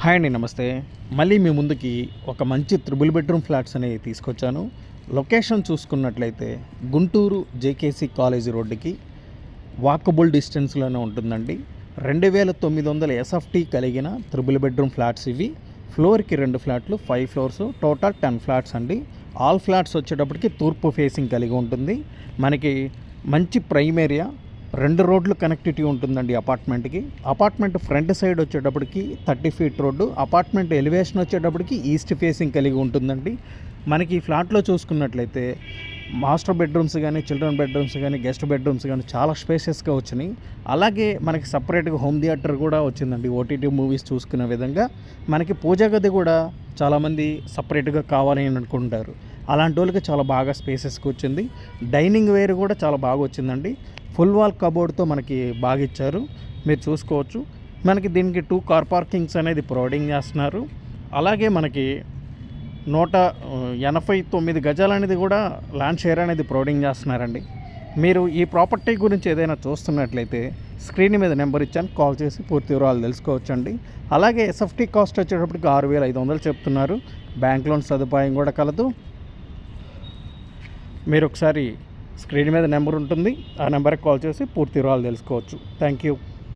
Hi అండి, నమస్తే. మళ్ళీ మీ ముందుకి ఒక మంచి త్రిబుల్ బెడ్రూమ్ ఫ్లాట్స్ అనేవి తీసుకొచ్చాను. లొకేషన్ చూసుకున్నట్లయితే గుంటూరు జేకేసీ కాలేజీ రోడ్డుకి వాకబుల్ డిస్టెన్స్లోనే ఉంటుందండి. 2900 ఎస్ఎఫ్టీ కలిగిన త్రిబుల్ బెడ్రూమ్ ఫ్లాట్స్ ఇవి. ఫ్లోర్కి 2 ఫ్లాట్లు, 5 ఫ్లోర్స్, టోటల్ 10 ఫ్లాట్స్ అండి. ఆల్ ఫ్లాట్స్ వచ్చేటప్పటికి తూర్పు ఫేసింగ్ కలిగి ఉంటుంది. మనకి మంచి ప్రైమ్ ఏరియా, 2 రోడ్లు కనెక్టివిటీ ఉంటుందండి అపార్ట్మెంట్కి. అపార్ట్మెంట్ ఫ్రంట్ సైడ్ వచ్చేటప్పటికి 30 ఫీట్ రోడ్డు, అపార్ట్మెంట్ ఎలివేషన్ వచ్చేటప్పటికి ఈస్ట్ ఫేసింగ్ కలిగి ఉంటుందండి. మనకి ఈ ఫ్లాట్లో చూసుకున్నట్లయితే మాస్టర్ బెడ్రూమ్స్ కానీ, చిల్డ్రన్ బెడ్రూమ్స్ కానీ, గెస్ట్ బెడ్రూమ్స్ కానీ చాలా స్పేషియస్గా వచ్చినాయి. అలాగే మనకి సపరేట్గా హోమ్ థియేటర్ కూడా వచ్చిందండి. ఓటీటీ మూవీస్ చూసుకునే విధంగా మనకి పూజా గది కూడా చాలామంది సపరేట్గా కావాలి అని అనుకుంటారు. అలాంటి వాళ్ళకి చాలా బాగా స్పేసెస్గా వచ్చింది. డైనింగ్ వేర్ కూడా చాలా బాగా వచ్చిందండి. ఫుల్ వాల్ కబోర్డ్తో మనకి బాగా ఇచ్చారు, మీరు చూసుకోవచ్చు. మనకి దీనికి 2 కార్ పార్కింగ్స్ అనేది ప్రొవైడింగ్ చేస్తున్నారు. అలాగే మనకి 189 గజాలు అనేది కూడా ల్యాండ్ షేర్ అనేది ప్రొవైడింగ్ చేస్తున్నారండి. మీరు ఈ ప్రాపర్టీ గురించి ఏదైనా చూస్తున్నట్లయితే స్క్రీన్ మీద నెంబర్ ఇచ్చాను, కాల్ చేసి పూర్తి వివరాలు తెలుసుకోవచ్చండి. అలాగే ఎస్ఎఫ్టీ కాస్ట్ వచ్చేటప్పటికి 6500 చెప్తున్నారు. బ్యాంక్ లోన్ సదుపాయం కూడా కలదు. మీరు ఒకసారి స్క్రీన్ మీద నెంబర్ ఉంటుంది, ఆ నెంబర్కి కాల్ చేసి పూర్తి వివరాలు తెలుసుకోవచ్చు. Thank you.